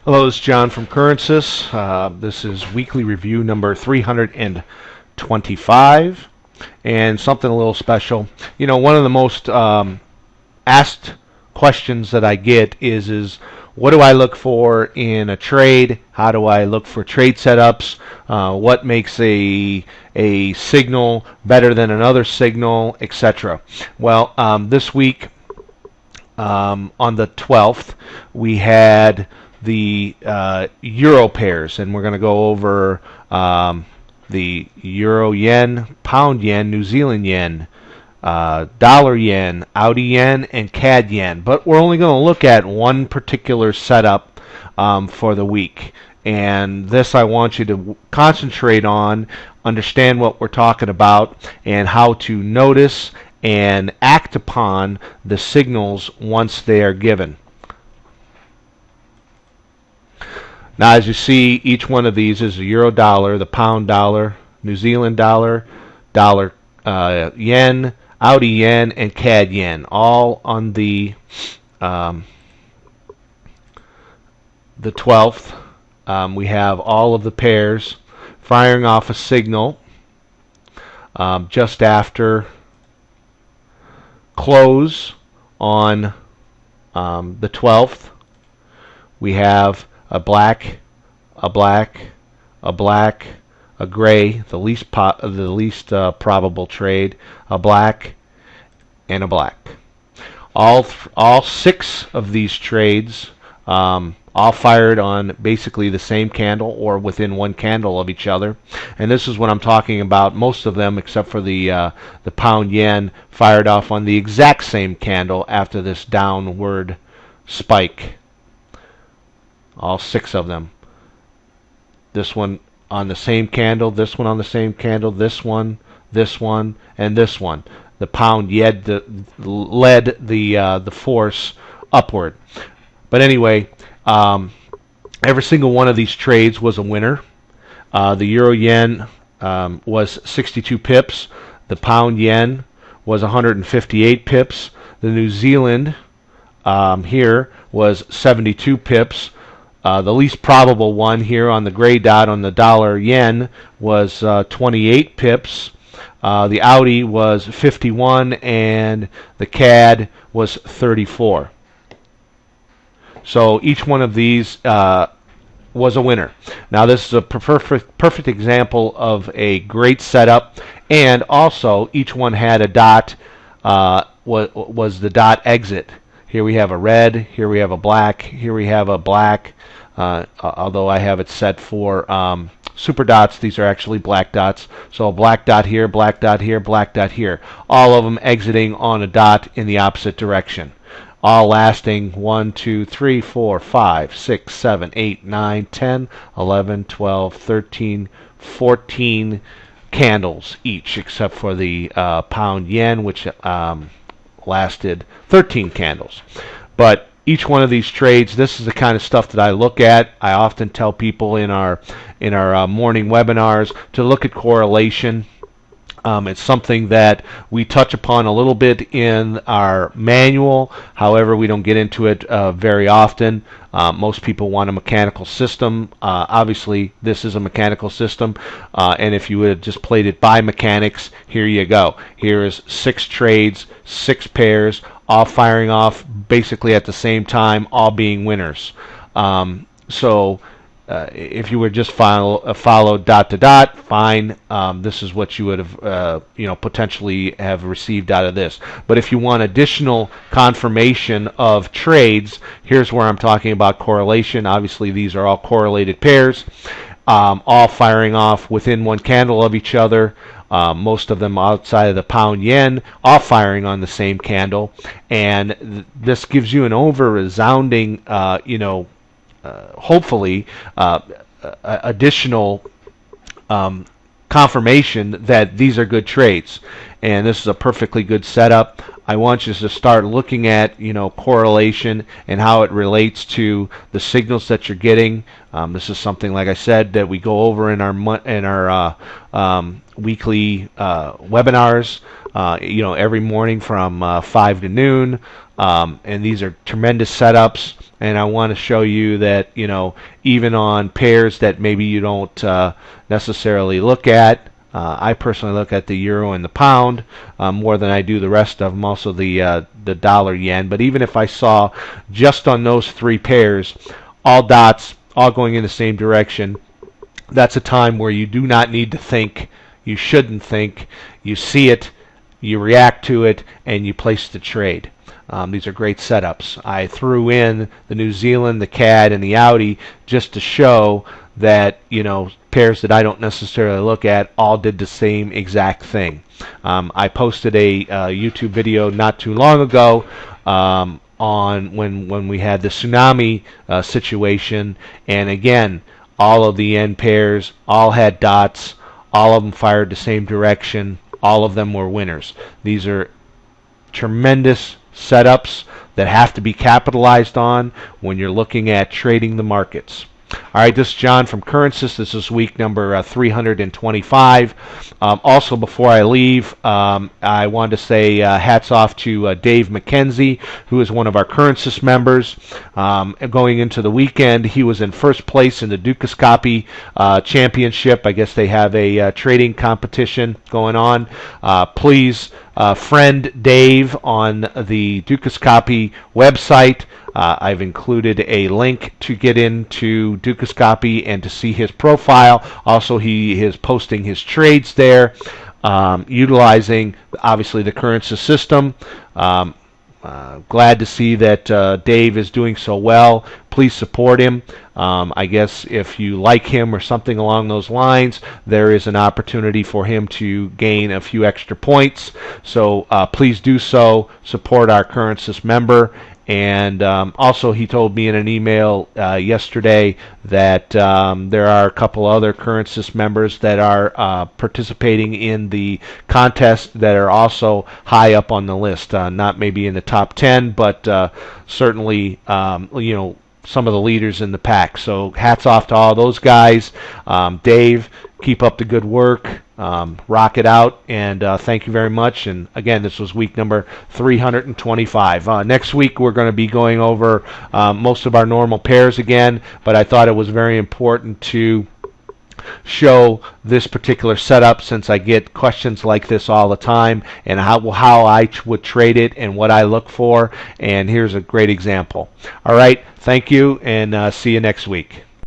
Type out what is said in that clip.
Hello, this is John from Currencis. This is weekly review number 325, and something a little special. You know, one of the most asked questions that I get is what do I look for in a trade? How do I look for trade setups? What makes a signal better than another signal, etc. Well, this week on the 12th, we had the euro pairs, and we're going to go over the euro yen, pound yen, New Zealand yen, dollar yen, Audi yen, and CAD yen. But we're only going to look at one particular setup for the week. And this I want you to concentrate on, understand what we're talking about, and how to notice and act upon the signals once they are given. Now, as you see, each one of these is a euro dollar, the pound dollar, New Zealand dollar, dollar yen, Audi yen, and CAD yen, all on the 12th. We have all of the pairs firing off a signal just after close on the 12th. We have a black, a black, a black, a gray, the least probable trade, a black, and a black. All six of these trades all fired on basically the same candle or within one candle of each other. And this is what I'm talking about. Most of them, except for the pound yen, fired off on the exact same candle after this downward spike. All six of them. This one on the same candle, this one on the same candle, this one, and this one. The pound yen led the force upward. But anyway, every single one of these trades was a winner. The euro yen was 62 pips. The pound yen was 158 pips. The New Zealand here was 72 pips. The least probable one here on the gray dot on the dollar yen was 28 pips. The Audi was 51, and the CAD was 34. So each one of these was a winner. Now this is a perfect example of a great setup, and also each one had a dot, was the dot exit. Here we have a red, here we have a black, here we have a black, although I have it set for super dots. These are actually black dots. So a black dot here, black dot here, black dot here. All of them exiting on a dot in the opposite direction. All lasting 1, 2, 3, 4, 5, 6, 7, 8, 9, 10, 11, 12, 13, 14 candles each, except for the pound yen, which lasted 13 candles. But each one of these trades, this is the kind of stuff that I look at. I often tell people in our morning webinars to look at correlation. It's something that we touch upon a little bit in our manual. However, we don't get into it very often. Most people want a mechanical system. Obviously, this is a mechanical system. And if you would have just played it by mechanics, here you go. Here is 6 trades, 6 pairs, all firing off basically at the same time, all being winners. If you were just follow dot to dot, fine. This is what you would have, potentially have received out of this. But if you want additional confirmation of trades, here's where I'm talking about correlation. Obviously, these are all correlated pairs, all firing off within one candle of each other. Most of them outside of the pound yen, all firing on the same candle, and this gives you an resounding, hopefully additional confirmation that these are good trades, and this is a perfectly good setup. I want you to start looking at correlation and how it relates to the signals that you're getting. This is something, like I said, that we go over in our weekly webinars. Every morning from 5 to noon. And these are tremendous setups. And I want to show you that, even on pairs that maybe you don't necessarily look at. I personally look at the euro and the pound more than I do the rest of them, also the dollar yen. But even if I saw just on those three pairs, all dots, all going in the same direction, that's a time where you do not need to think. You shouldn't think. You see it, you react to it, and you place the trade. These are great setups. I threw in the New Zealand, the CAD, and the Audi just to show that, pairs that I don't necessarily look at all did the same exact thing. I posted a YouTube video not too long ago on when we had the tsunami situation, and again, all of the yen pairs all had dots, all of them fired the same direction, all of them were winners. These are tremendous setups that have to be capitalized on when you're looking at trading the markets. All right, this is John from Currentsys. This is week number 325. Also, before I leave, I wanted to say hats off to Dave McKenzie, who is one of our Currentsys members. Going into the weekend, he was in first place in the Dukascopy Championship. I guess they have a trading competition going on. Please friend Dave on the Dukascopy website. I've included a link to get into Dukascopy and to see his profile. Also, he is posting his trades there, utilizing obviously the Currentsys system. Glad to see that Dave is doing so well. Please support him. I guess if you like him or something along those lines, there is an opportunity for him to gain a few extra points. So please do so. Support our Currentsys member. And also, he told me in an email yesterday that there are a couple other Currentsys members that are participating in the contest that are also high up on the list. Not maybe in the top 10, but certainly, some of the leaders in the pack. So hats off to all those guys. Dave, keep up the good work. Rock it out, and thank you very much. And again, this was week number 325. Next week, we're going to be going over most of our normal pairs again, but I thought it was very important to show this particular setup since I get questions like this all the time, and how I would trade it and what I look for. And here's a great example. All right, thank you, and see you next week.